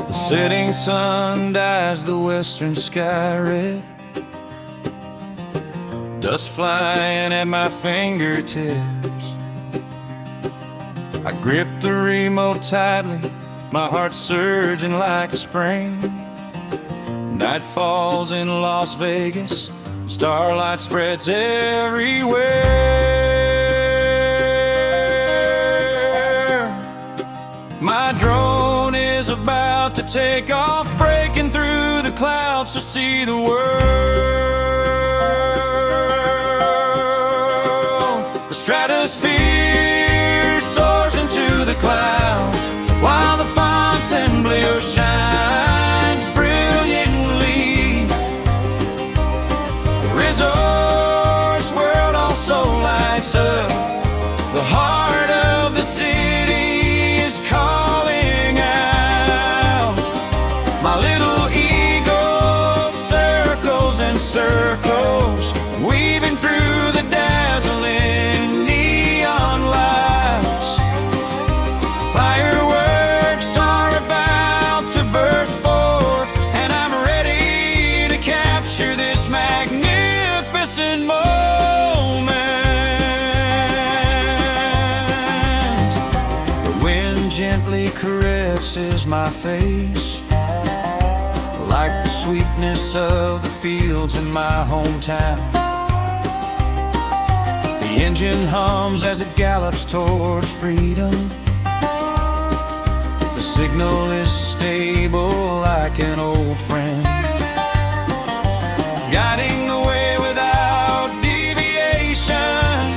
The setting sun dyes the western sky red, dust flying at my fingertips. I grip the remote tightly, my heart surging like a spring. Night falls in Las Vegas, starlight spreads everywhere. My drone is about to take off, breaking through the clouds to see the world. The stratosphere soars into the clouds, while the Fontainebleau shines brilliantly. The resort's world also lights up. The heart of the city is calling out. My little eagle circles and circles, weaving through the dazzling neon lights. Fireworks are about to burst forth, and I'm ready to capture this magnificent moment. The wind gently caresses my face, like the sweetness of the fields in my hometown. The engine hums as it gallops toward freedom. The signal is stable like an old friend, guiding the way without deviation.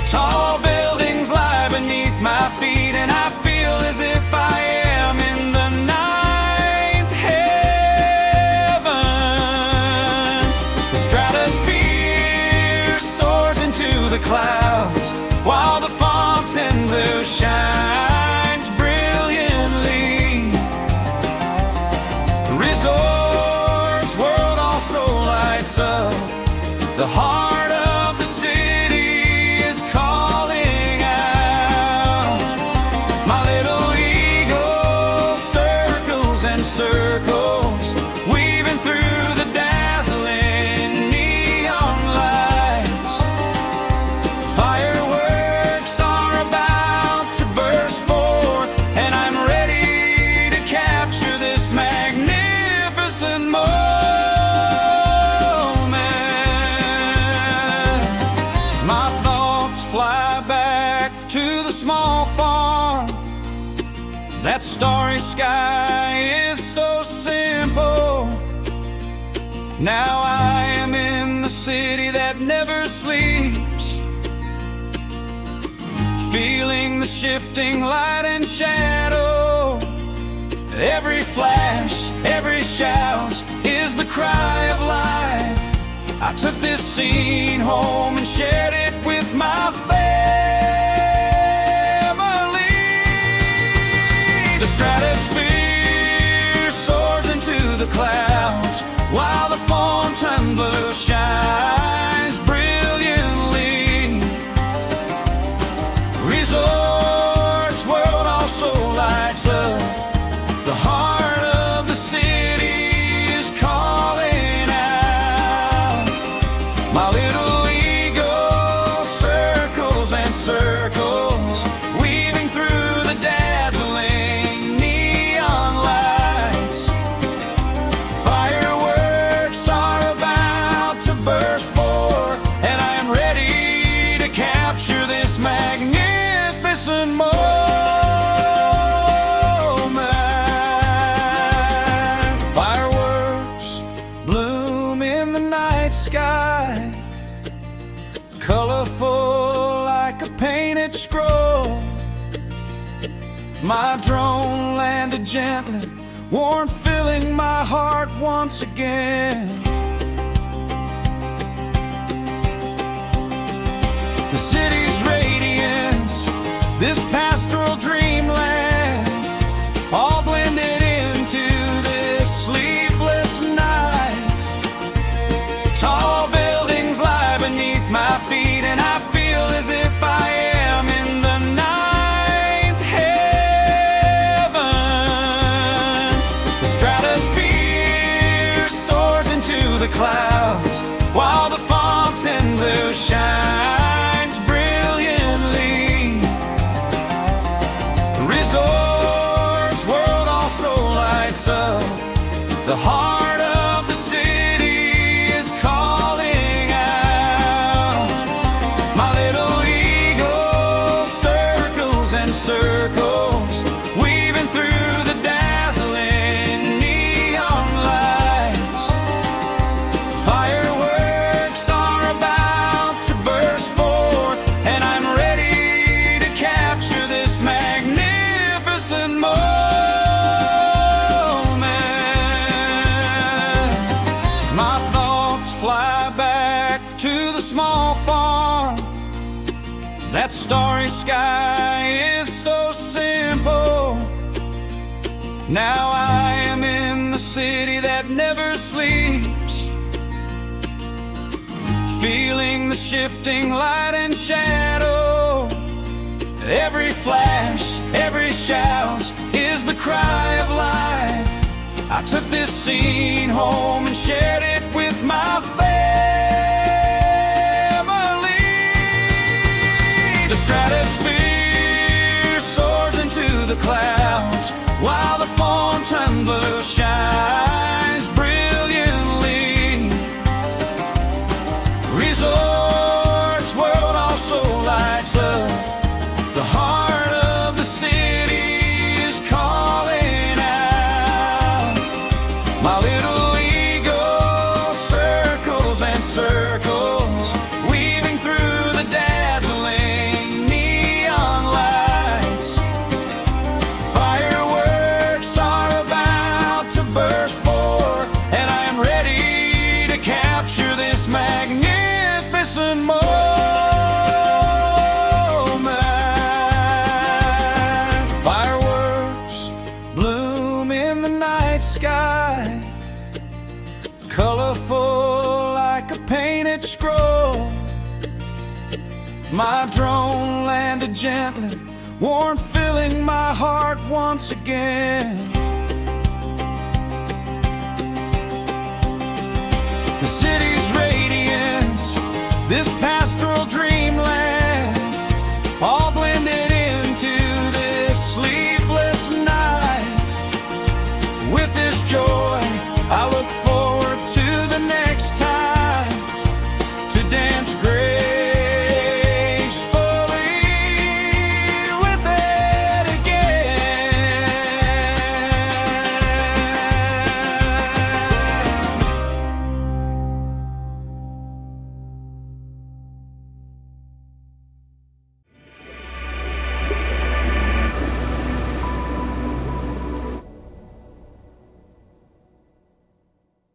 Tall buildings lie beneath my feet, and I feel as if I am in the ninth heaven. The stratosphere soars into the clouds, while the Fontainebleau shines brilliantly. The resort's world also lights up. The heart of the city is calling out. My little eagle circles and circles, weaving through the dazzling neon lights. Fireworks are about to burst forth, and I'm ready to capture this magnificent moment. My thoughts fly back to the small farm. That starry sky is so simple. Now I am in the city that never sleeps, feeling the shifting light and shadow. Every flash, every shout is the cry of life. I took this scene home and shared it with my family. The stratosphere soars into the clouds, while the Fontainebleau shines brilliantly. Resort's world also lights up. The heart of the city is calling out. My little eagle circles and circles, weaving through the dazzling neon lights. Fireworks are about to burst forth, and I am ready to capture this magnificent moment. Fireworks bloom in the night sky, colorful like a painted scroll. My drone landed gently, warmth filling my heart once again. The city's radiance, this pastoral dreamland, all blended into this sleepless night. Tall buildings lie beneath my feet, and I feel the clouds, while the Fontainebleau shines brilliantly. Resorts World also lights up. The heart of the city is calling out. My little eagle circles and circles, weaving through the dazzling neon lights. Fireworks are about to burst forth, and I'm ready to capture this magnificent moment. My thoughts fly back to the small farm. That starry sky is so simple. Now I am in the city that never sleeps, feeling the shifting light and shadow. Every flash, every shout is the cry of life. I took this scene home and shared it with my family. The stratosphere soars into the clouds, while the Fontainebleau shines brilliantly. Resorts World also lights up. The heart of the city is calling out. My little eagle circles and circles, weaving through the dazzling neon lights. Fireworks are about to burst forth, and I am ready to capture this magnificent moment. Fireworks bloom in the night sky, colorful like a painted scroll. My drone landed gently, warmth filling my heart once again. The city